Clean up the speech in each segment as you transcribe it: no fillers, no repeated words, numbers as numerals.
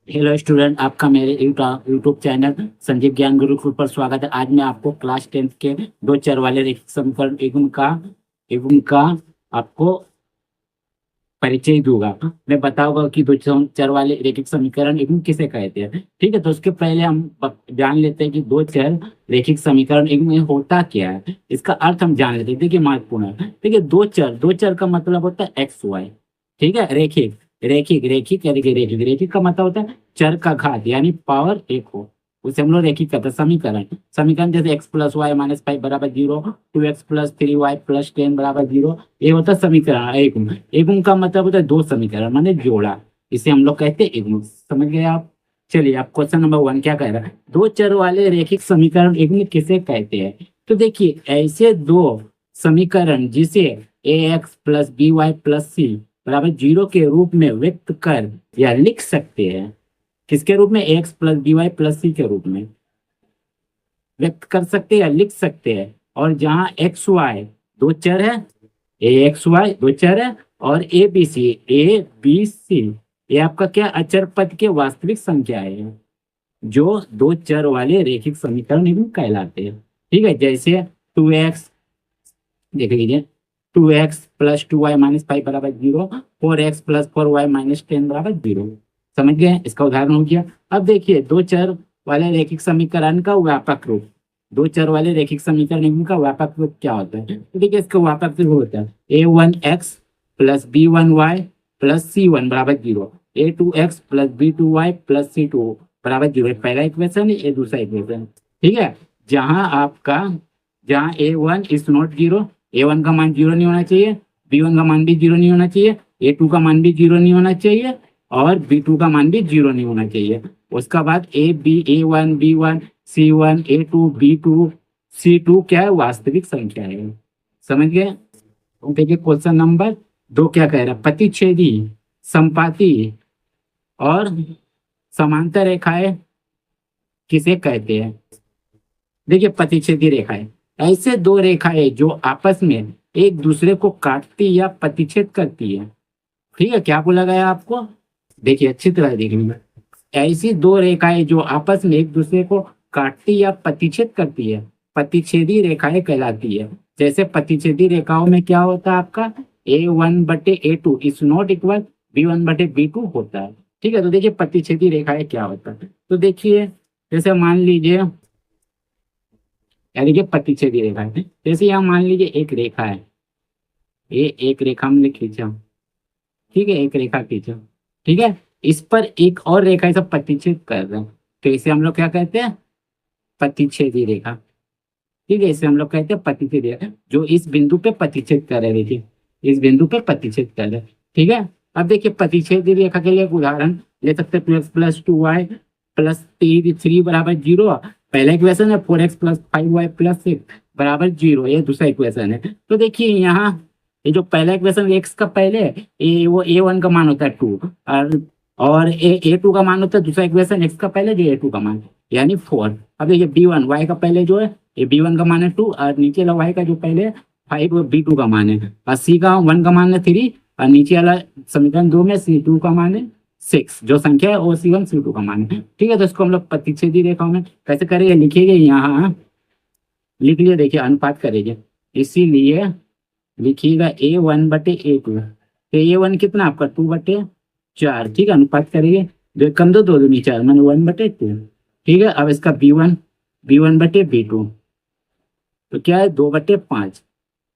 Hello student, आपका मेरे YouTube channel Sanjeev ज्ञान गुरुकुल पर स्वागत है। आज मैं आपको क्लास 10th के दो चर वाले रैखिक समीकरण एवं का आपको परिचय दूंगा। मैं बताऊंगा कि दो चर वाले रैखिक समीकरण एवं किसे कहते हैं। ठीक है, तो उसके पहले हम जान लेते हैं कि दो चर रैखिक समीकरण एवं में होता क्या है। इसका अर्थ हम जान लेते हैं। देखिए महत्वपूर्ण है। देखिए दो चर का मतलब होता है एक्स वाई। ठीक है, रैखिक रैखिक रैखिक रैखिक रैखिक रैखिक का मतलब होता है चर का घात यानी पावर एक हो, उसे हम लोग रैखिक कहते हैं। समीकरण समीकरण जैसे X plus Y minus five बराबर जीरो, 2x + 3y + 10 बराबर जीरो, ये होता है समीकरण एक। एगुण का मतलब होता है दो समीकरण माने जोड़ा, इसे हम लोग कहते हैं एगुण। समझ गए आप। चलिए, आप क्वेश्चन नंबर 1 क्या कह रहा है, दो चर वाले रैखिक समीकरण एगुण किसे कहते हैं। तो देखिए, ऐसे दो समीकरण जिसे ax + by + c बराबर जीरो के रूप में व्यक्त कर या लिख सकते हैं। किसके रूप में? ax + by + c के रूप में व्यक्त कर सकते हैं या लिख सकते हैं। और जहां एक्स वाई दो चर है, ए एक्स वाई दो चर है, और ए बी सी ये आपका क्या अचर पद के वास्तविक संख्या है, जो दो चर वाले रैखिक समीकरण भी कहलाते हैं। ठीक है, जैसे 2x, देख लीजिए, 2x + 2y - 5 बराबर जीरो, 4x + 4y - 10 बराबर जीरो। समझ गए, इसका उदाहरण हो गया। अब देखिए, दो चर वाले रैखिक समीकरण का व्यापक रूप, दो चर वाले रैखिक समीकरण का व्यापक रूप क्या होता है। तो देखिए, इसका व्यापक रूप होता है a1x + b1y + c1 बराबर जीरो, a2x + b2y + c2 बराबर जीरो। पहला इक्वेशन है, ये दूसरा इक्वेशन। ठीक है, जहां आपका जहां a1 is not zero, a1 का मान जीरो नहीं होना चाहिए, b1 का मान भी जीरो नहीं होना चाहिए, a2 का मान भी जीरो नहीं होना चाहिए, और b2 का मान भी जीरो नहीं होना चाहिए। उसका बाद a1 b1 c1 a2 b2 c2 क्या है? वास्तविक संख्या है। समझ गए। तो देखिए, क्वेश्चन नंबर 2 क्या कह रहा है, प्रतिच्छेदी संपाती और समांतर रेखाएं किसे कहते हैं। देखिए, प्रतिच्छेदी रेखाएं ऐसे दो रेखाएं जो आपस में एक दूसरे को काटती या प्रतिच्छेद करती है। ठीक है, क्या बोला गया आपको? देखिए, अच्छी तरह देखिए, ऐसी दो रेखाएं जो आपस में एक दूसरे को काटती या प्रतिच्छेद करती है, प्रतिच्छेदी रेखाएं कहलाती है। जैसे प्रतिच्छेदी रेखाओं में क्या होता है आपका, a1/a2 is not equal b1/b2 होता है। ठीक है, तो देखिए प्रतिच्छेदी रेखाएं क्या होता है। तो देखिए, जैसे मान लीजिए, या देखिए प्रतिच्छेदी रेखा है, जैसे यहाँ मान लीजिए एक रेखा है, ये एक रेखा हमने खींचा। ठीक है, एक रेखा खींचा। ठीक है, इस पर एक और रेखा इसे प्रतिच्छेद कर रहे हैं, तो इसे हम लोग क्या कहते हैं? प्रतिच्छेदी रेखा। ठीक है, इसे हम लोग कहते हैं प्रतिच्छेदी रेखा, जो इस बिंदु पे प्रतिच्छेद कर रहे हैं। देखिए, इस बिंदु पे प्रतिच्छेद कर रहे हैं। ठीक है, अब देखिए प्रतिच्छेदी रेखा के लिए एक उदाहरण ले सकते हैं, 2x + 2y + 3 बराबर जीरो। पहला इक्वेशन है 4x + 5y + 6 बराबर जीरो, ये दूसरा इक्वेशन है। तो देखिए यहाँ, ये जो पहला इक्वेशन एक्स का पहले वो a1 का मान होता है 2, और a2 का मान होता है दूसरा इक्वेशन एक्स का पहले जो a2 का मान यानी 4। अब देखिए b1 y का पहले जो है, ये b1 का मान है 2, और नीचे वाला y का जो पहले 5 वो b2 का मान है, और c का 1 का मान है 3, और नीचे वाला समीकरण 2 में c2 का मान है 6, जो संख्या है वो c1 c2 का मान है। ठीक है, तो इसको हम लोग प्रतिच्छेदी रेखाओं में कैसे करेंगे, लिखेंगे यहाँ, लिख लिए। देखिए, अनुपात करेंगे, इसीलिए लिखिएगा a1/a2। तो a1 कितना आपका 2/4। ठीक है, अनुपात करेंगे, दो कम दो, दो दूनी चार, मैंने 1/2। ठीक है, अब इसका b1 तो क्या है 2/5।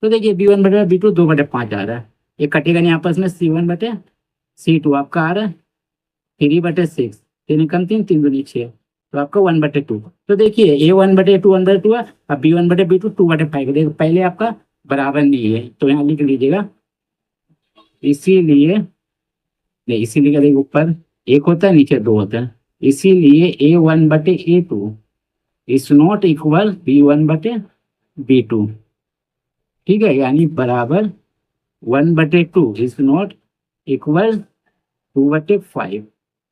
तो देखिए b1/b2 2/5 आ रहा है, ये कटेगा नहीं आपस में, c1/c2 आपका आ रहा है 3/6, 3 कम 3, 3 दूनी 6, तो आपका 1/2। तो देखिए a1/2 1/2 है, अब b1/b2 2/5। देखो पहले आपका बराबर नहीं है, तो यहाँ लिख लीजिएगा, इसीलिए नहीं, इसीलिए देखो ऊपर एक होता है नीचे दो होता है, इसीलिए a1/a2 is not equal b1/b2। ठीक है, यानी बराबर 1/2 इज नॉट इक्वल 2/5।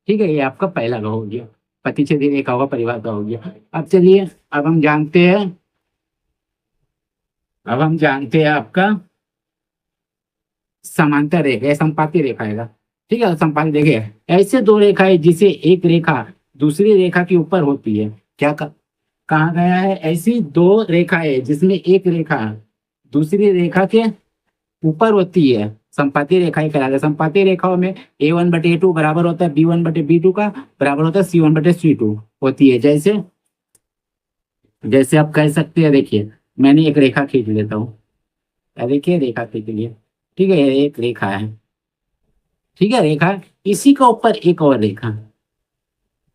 ठीक है, ये आपका पहला का हो गया, प्रतिच्छेदी रेखाओं का परिवार का हो गया। अब चलिए, अब हम जानते हैं, अब हम जानते हैं आपका समांतर रेखा या संपाती रेखा है। ठीक है, संपाती देखिए ऐसे दो रेखाएं जिसे एक रेखा दूसरी रेखा के ऊपर होती है, क्या कहा गया है, ऐसी दो रेखाएं जिसमें एक रेखा दूसरी रेखा के ऊपर होती है, संपाती रेखाएं कहलाती है। संपाती रेखाओं में A1/A2 बराबर होता है B1/B2 का, बराबर होता है C1/C2 होती है। जैसे जैसे आप कह सकते हैं, देखिए मैंने एक रेखा खींच लेता हूँ, देखिए रेखा खींच लिया, ठीक है, ये एक रेखा है, ठीक है, रेखा, इसी के ऊपर एक और रेखा,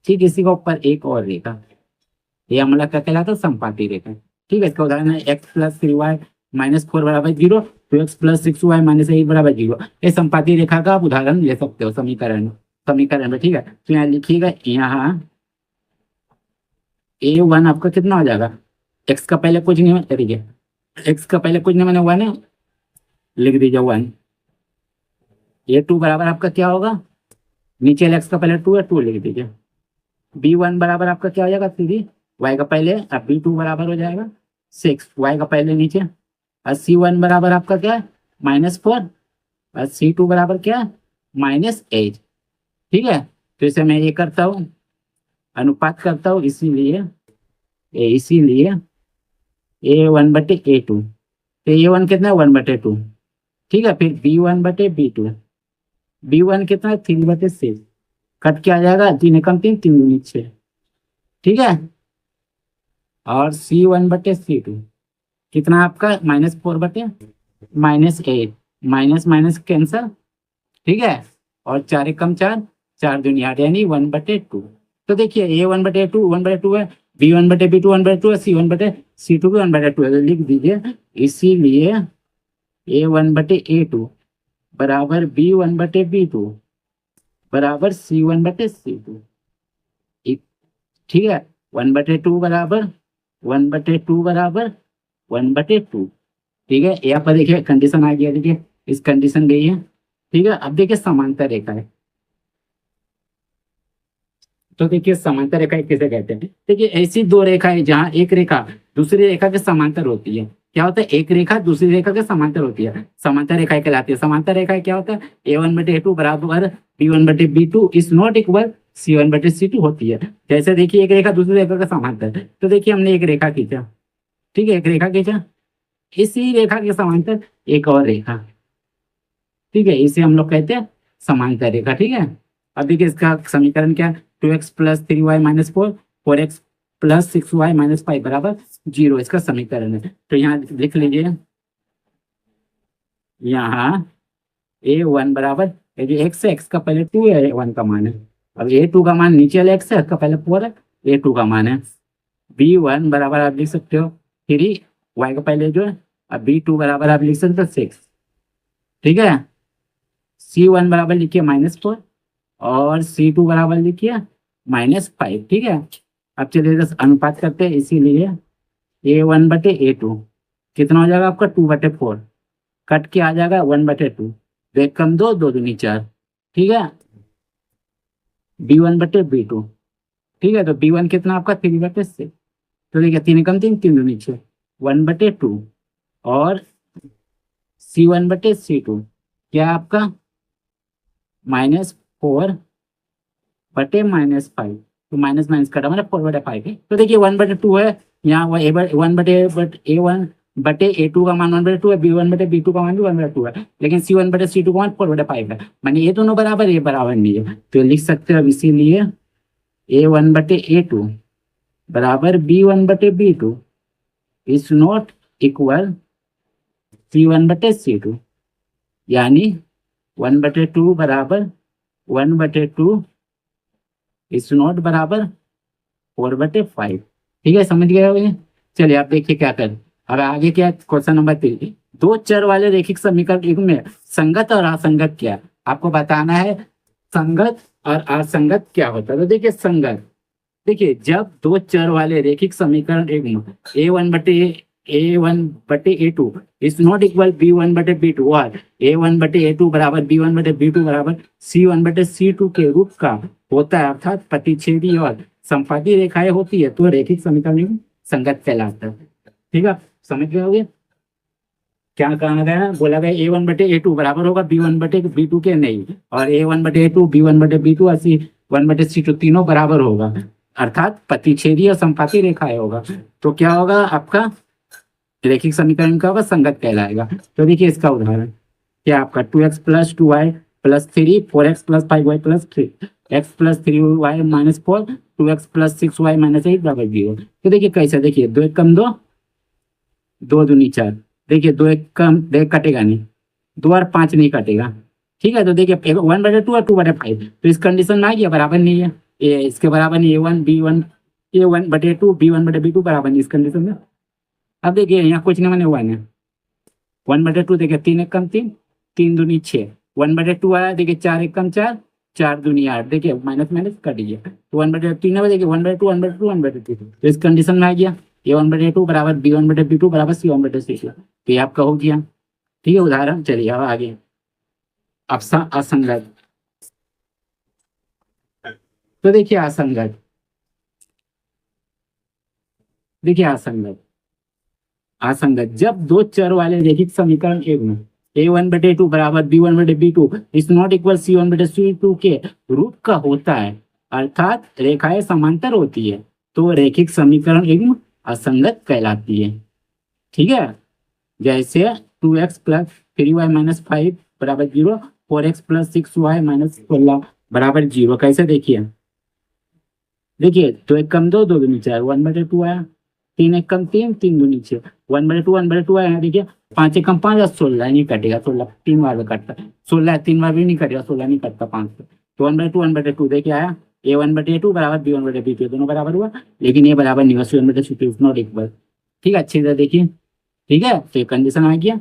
ठीक, इसी के ऊपर एक और रेखा, ये हम लोग का कहलाता है संपाती रेखा। ठीक है, इसका उदाहरण है x+3y-4 बराबर 0, 2x+6y-8 बराबर 0। ये संपाती रेखा का आप उदाहरण ले सकते हो समीकरण में। ठीक है, तो यहाँ लिखिएगा, यहाँ A1 आपका कितना हो जाएगा, x का पहले कुछ नहीं है, देखिए x का पहले कुछ नहीं, मैंने 1 है, लिख दीजिए 1। A2 बराबर आपका क्या होगा, नीचे x का पहले 2 है, 2 लिख दीजिए। B1 बराबर आपका क्या हो जाएगा 3, y का पहले, अब B2 बराबर हो जाएगा 6, y का पहले नीचे, और C1 बराबर आपका क्या है -4, और C2 बराबर क्या है -8। ठीक है, तो इसे मैं ये करता हूँ, अनुपात करता हूँ, इसीलिए A1/A2, तो A1 कितना है 1/2, ठीक है, फिर B1/B2, B1 कितना है 3/6, कट के आ जाएगा 3 एकम 3, 3 दूनी 6, ठीक है, और C1/C2 कितना आपका -4/-8, माइनस माइनस कैंसल, ठीक है, और 4 एकम 4, 4 दूनी 8, यानी 1/2। तो देखिए A1/2 1/2 है, B1/B2 1/2 है, C1/C2 भी 1/2 है, तो लिख दीजिए, इसीलिए A1/A2 बराबर B1/B2 बराबर C1/C2। ठीक है, 1/2 बराबर 1/2 बराबर 1/2। ठीक है, यहाँ पर देखिए कंडीशन आ गया, देखिए इस कंडीशन गई है। ठीक है, अब देखिए समांतर रेखा है, तो देखिए समांतर रेखा किसे कहते हैं। देखिए ऐसी दो रेखाएं जहां एक रेखा दूसरी रेखा के समांतर होती है, क्या होता है, एक रेखा दूसरी रेखा के समांतर होती है, समांतर रेखाएं कहलाती है। समांतर रेखाएं क्या होता है, A1/A2 बराबर B1/B2 is not equal C1/C2 होती है। जैसे देखिए एक रेखा दूसरी रेखा का समांतर है, तो देखिए हमने एक रेखा खींचा, ठीक है, एक रेखा खींचा, इसी रेखा के समांतर एक और रेखा, ठीक है, इसे हम लोग कहते हैं समांतर रेखा। ठीक है, अब देखिए इसका समीकरण क्या है, 2x+3y-4, 4x+6y-5 बराबर 0, इसका समीकरण है। तो यहाँ लिख लीजिए, यहाँ A1 बराबर, ये जो x है, x का पहले 2 है, A1 का मान है, अब A2 का मान नीचे वाले x है, इसका पहले 4 है, A2 का मान है। B1 बराबर आप लिख सकते हो 3, y का पहले जो है, अब B2 बराबर आप लिख सकते हो 6। ठीक है, C1 बराबर लिखिए -4, और C2 बराबर लिखिए -5। ठीक है, अब चलिए बस अनुपात करते हैं, इसीलिए A1/A2 कितना हो जाएगा आपका 2/4, कट के आ जाएगा 1/2, 2 कम 2, 2 दूनी 4, ठीक है, B1/B2, ठीक है, तो B1 कितना आपका 3/6, तो देखिए 3 कम 3, 3 दूनी 6, 1/2, और C1/C2 क्या आपका -4/-5, तो माइनस माइनस कटा मतलब 4/5। तो देखिए 1/2 है, यहाँ 1/A1 का मान 1/2 है, B1/B2 का मान भी 1/2 है, लेकिन C1/C2 का मान 4/5 है, माने ये दोनों बराबर, ये बराबर नहीं है, तो लिख सकते हो, इसीलिए A1/A2 बराबर B1/B2 is not equal C1/C2, यानी 1/2 बराबर 1/2 इज नॉट बराबर 4/5। ठीक है, समझ गए होंगे। चलिए आप देखिए क्या कर, अब आगे क्या, क्वेश्चन नंबर 3, दो चर वाले रैखिक समीकरण युग्म में संगत और असंगत क्या है, आपको बताना है संगत और असंगत क्या होता है। तो देखिए संगत, देखिए जब दो चर वाले रैखिक समीकरण युग्म A1/A2 is not equal B1/B2 और A1/A2 बराबर B1/B2 बराबर C1/C2 के रूप का होता है, अर्थात प्रतिच्छेदी और संपाती रेखाएं होती है, तो रैखिक समीकरण युग्म संगत कहलाता है। ठीक है, समझ गए होगे। क्या कहा गया, बोला गया A1/A2 बराबर होगा B1/B2 के नहीं, और A1/A2 B1/B2 और C1/C2 तीनों बराबर होगा, अर्थात प्रतिच्छेदी और संपाती रेखाएं होगा। तो क्या होगा आपका रैखिक समीकरण का होगा संगत कहलाएगा। तो देखिए इसका उदाहरण क्या आपका 2x + 2y + 3 4x + 5y + 3 x + 3y - 4 2x + 6y - 8 बराबर 0। तो देखिए कैसे, देखिए 2 × 1 = 2, 2 दूनी 4, देखिए 2 × 1 = देख कटेगा नहीं, 2 और 5 नहीं कटेगा, ठीक है। तो देखिए 1/2 और 2/5, तो इस कंडीशन में आ गया बराबर नहीं है, ये इसके बराबर नहीं, A1/A2 B1/B2 बराबर नहीं इस कंडीशन में। अब देखिए यहाँ कुछ नहीं, मैंने 1 है, 1/2 देखिए 3 × 1 = 3, 3 दूनी 6, 1/2 आया, देखिए 4 × 1 = 4, 4 दूनी 8, देखिए माइनस माइनस कट गया, तो 1/2 3 है, देखिए 1/2 1/2 1/2, तो इस कंडीशन में आ गया A1/A2 बराबर B1/B2 बराबर C1/C2। तो ये आपका हो गया, ठीक है उदाहरण। चलिए अब आगे असंगत। तो देखिए असंगत, देखिए असंगत, असंगत जब दो चर वाले रैखिक समीकरण A1/A2 बराबर B1/B2 is not equal C1/C2 के रूप का होता है, अर्थात रेखाएं समांतर होती है, तो रैखिक समीकरण एवं असंगत कहलाती है, ठीक है। जैसे 2x + 3y - 5 बराबर 0, 4x + 6y - 16 बराबर 0। कैसे देखिए, देखिए 2 × 1 = 2, 2 दूनी 4, 1/2 आया, 3 × 1 = 3, 3 दूनी 6, 1/2 1/2 आया, देखिए 5 × 1 = 5 और 16 नहीं कटेगा, 16 3 बार में कटता है, 16 3 बार भी नहीं कटेगा, 16 नहीं कटता 5 से, तो 1/2 1/2 देखिए आया A1/A2 बराबर B1/B2 दोनों बराबर हुआ, लेकिन ये बराबर नहीं हुआ, C1/C2 इज नॉट इक्वल, ठीक है अच्छी तरह देखिए, ठीक है। तो ये कंडीशन आ गया,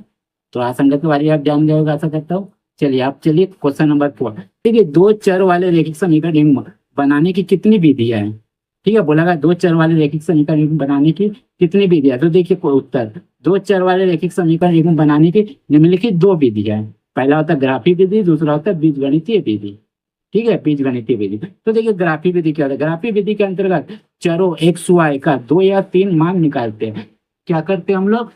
तो असंगत के बारे में आप जान गए होगा आशा करता हूँ। चलिए आप चलिए क्वेश्चन नंबर 4, ठीक है। दो चर वाले रैखिक समीकरण बनाने की कितनी विधियां हैं, ठीक है। बोला गया दो चर वाले रैखिक समीकरण बनाने की कितनी विधियां, तो देखिए उत्तर, दो चर वाले रैखिक समीकरण बनाने की निम्नलिखित दो विधियां हैं। पहला होता है ग्राफी विधि, दूसरा होता है बीजगणितीय विधि, ठीक है बीजगणितीय विधि। तो देखिए ग्राफी विधि क्या होता है, ग्राफी विधि के अंतर्गत चरों x y का 2 या 3 मान निकालते हैं। क्या करते हैं हम लोग,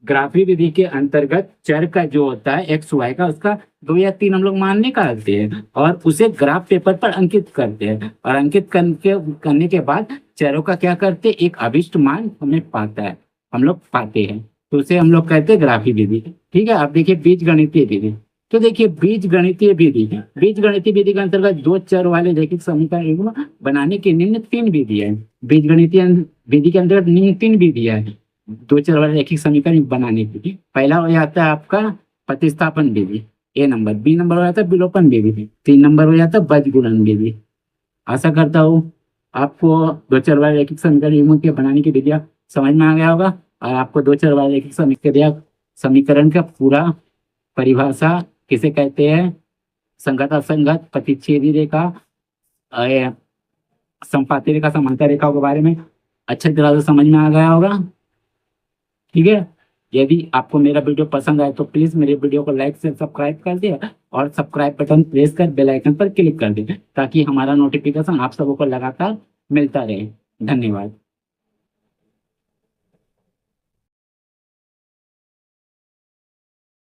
ग्राफी विधि के अंतर्गत चर का जो होता है एक्स वाई का, उसका 2 या 3 हम लोग मान निकालते हैं और उसे ग्राफ पेपर पर अंकित करते हैं, और अंकित करने के बाद चरों का क्या करते हैं, एक अभिष्ट मान हमें पाता है, हम लोग पाते हैं, तो उसे हम लोग कहते हैं ग्राफी विधि, ठीक है। अब देखिए बीजगणितीय विधि, तो देखिए बीजगणितीय विधि, बीजगणितीय विधि के अंतर्गत दो चर वाले रैखिक समीकरण बनाने की निम्न 3 विधियां हैं। बीजगणितीय विधि के अंतर्गत निम्न 3 विधियां हैं दो चर वाले रैखिक समीकरण बनाने की। पहला हो जाता है आपका प्रतिस्थापन विधि, A नंबर, B नंबर हो जाता है विलोपन विधि, 3 नंबर हो जाता है बीजगुणन विधि। आशा करता हूँ आपको दो चर वाले रैखिक समीकरण के बनाने की विधियां समझ में आ गया होगा, और आपको दो चर वाले रैखिक समीकरण का पूरा परिभाषा किसे कहते हैं, संगत असंगत प्रतिच्छेदी रेखा, संपाती रेखा, समांतर रेखाओं के बारे में अच्छी तरह से समझ में आ गया होगा, ठीक है। यदि आपको मेरा वीडियो पसंद आए तो प्लीज मेरे वीडियो को लाइक से सब्सक्राइब कर दे, और सब्सक्राइब बटन प्रेस कर बेल आइकन पर क्लिक कर दे, ताकि हमारा नोटिफिकेशन आप सबको लगातार मिलता रहे। धन्यवाद।